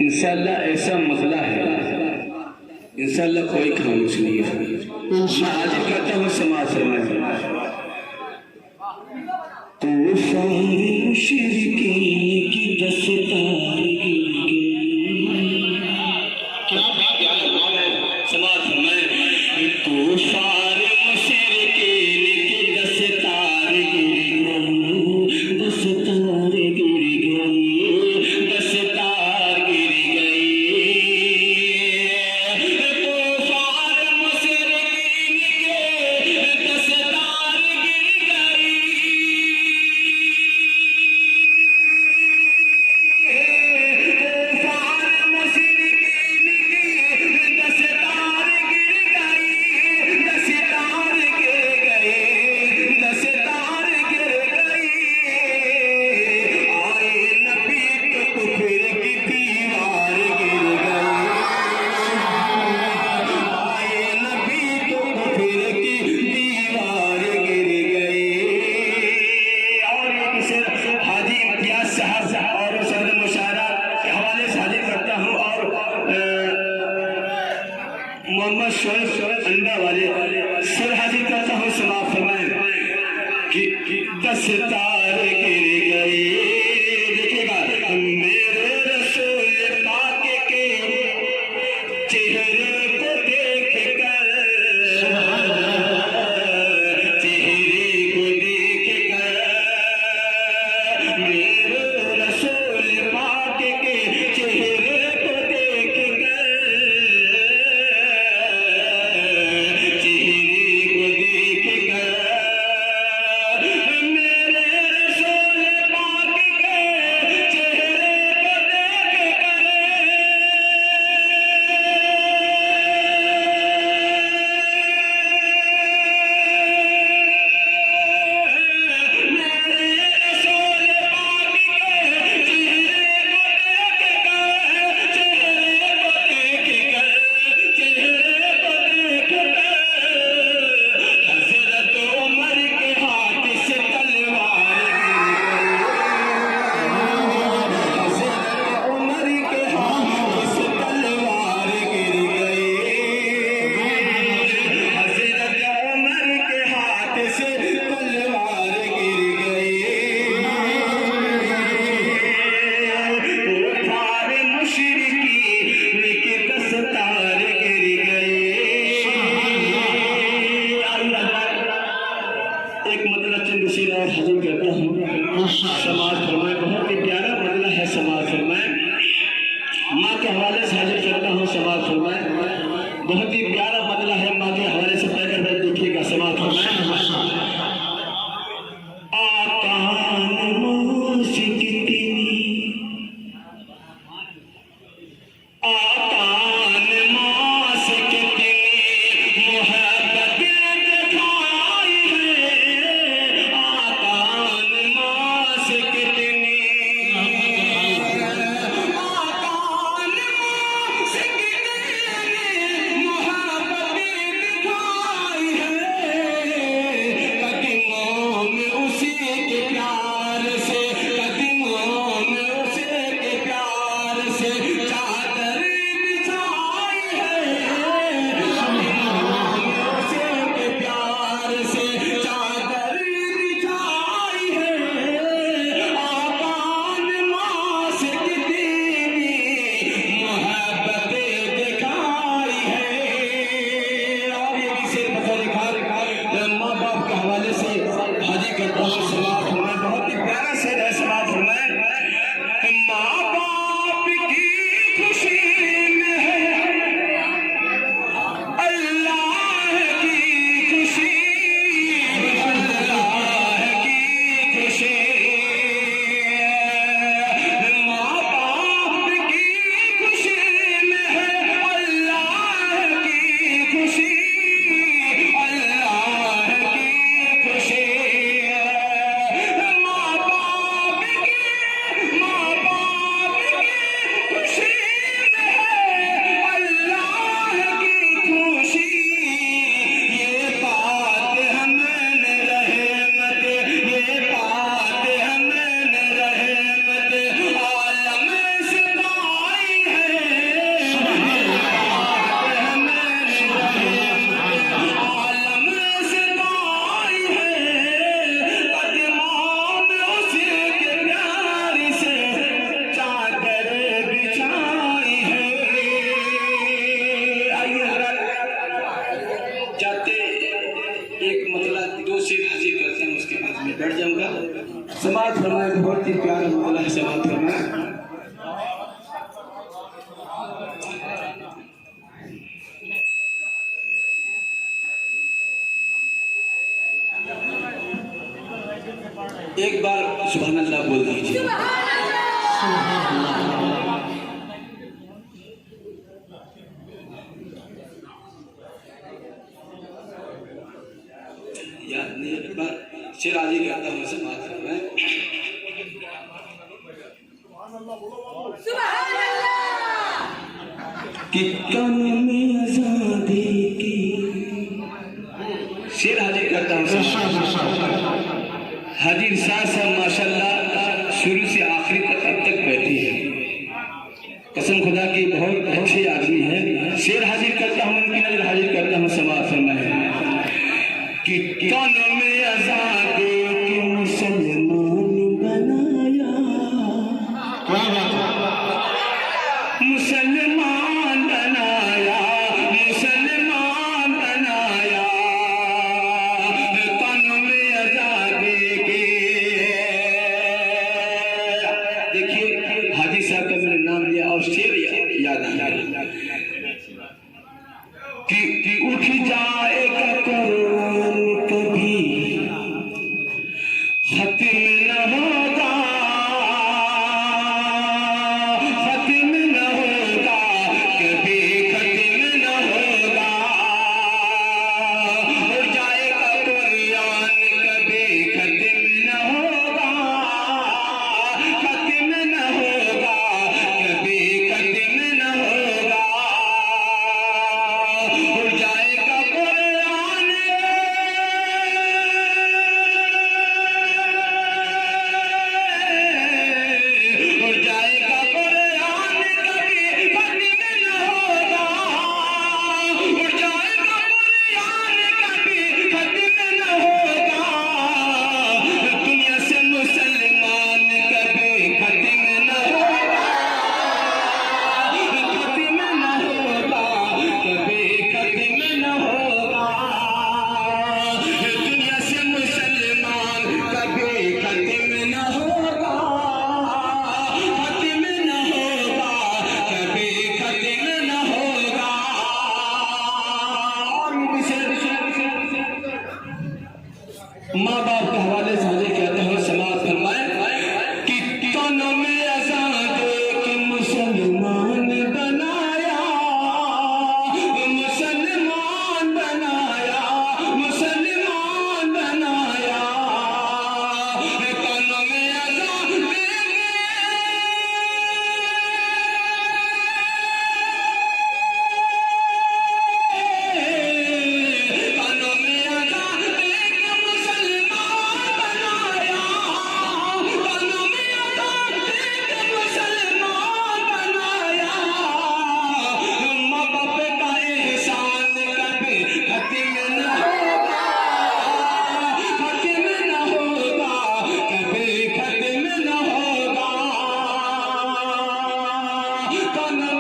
इंशाल्लाह ऐसा मसला है, इंशाल्लाह कोई खामोश नहीं है। मैं हाजिर करता हूँ समाज फरमाए तो सारे मुशरिकीन की दस्तार गिर गई। क्या बात है, समाज फरमाए तो सारे मुशरिकीन की दस्तार गिर गई, दस्तार गिर गई, दस्तार गिर गई। तो सारे मुशरिकीन के दस्तार गिर गई। मोहम्मद शोएब अंडा वाले सर हाजिर करता हूँ, समाप्त फरमाएं कि दस्तार गिर गई। देखिएगा मेरे रसूल पाक के चेहरे को देख कर, चेहरे को देख कर, मेरे रसूल पाक के चेहरे को देख कर, समाज फरमाए बहुत ही प्यारा बदला है। समाज फरमाए माँ के हवाले से हाजिर करता हूँ। समाज फरमाए बहुत ही प्यारा बदला है, माँ के हवाले से पैकर बैठ देखिएगा। समाज फरमाए आकान मूसिक कितनी, आकान मास कितनी मोहब्बत दिखाई है, आकान मास कितनी, आकान बोल दीजिए। याद नहीं है, शेर आज ही कहता हूँ समाज में कि कानों में आजादी की, शेर हाजिर करता हूँ। हाजिर साहब माशाल्लाह शुरू से आखिरी तक अब तक बैठी है, कसम खुदा की बहुत अच्छे आदमी है। शेर हाजिर करता हूँ, उनकी नजर हाजिर करता हूँ। समाज में कि कानों में आजादी की मुसलमान बनाया, मुसलमान बनाया, मुसलमान बनाया, कानों में आजादी की। देखिए हाजी साहब का मैंने नाम लिया और शेर याद आया कि उठ जाएगा कुरान कभी खत्म न होगा, खत्म न होगा, कभी खत्म न होगा। उठ जाएगा कुरान कभी खत्म न होगा, खत्म न होगा, कभी खत्म न होगा। उठ जाएगा कुरान, उठ जाएगा कुरान कभी खत्म न होगा, उठ जाएगा कुरान कभी खत्म न होगा। दुनिया से मुसलमान कभी खत्म न होगा, खत्म न होगा, कभी खत्म न होगा। दुनिया से मुसलमान कभी खत्म न होगा, खत्म न होगा, कभी खत्म न होगा। और माँ बाप के हवाले से मुझे कहते हैं समाज फरमाए कि कानों में आजादी के मुसलमान बनाया, मुसलमान बनाया, मुसलमान बनाया, कानों में आजादी कानों में आजादी के मुसलमान बनाया, कानों में आजादी के मुसलमान बनाया। माँ बाप का एहसान कभी खत्म न होगा, खत्म न होगा, कभी खत्म न होगा। कानों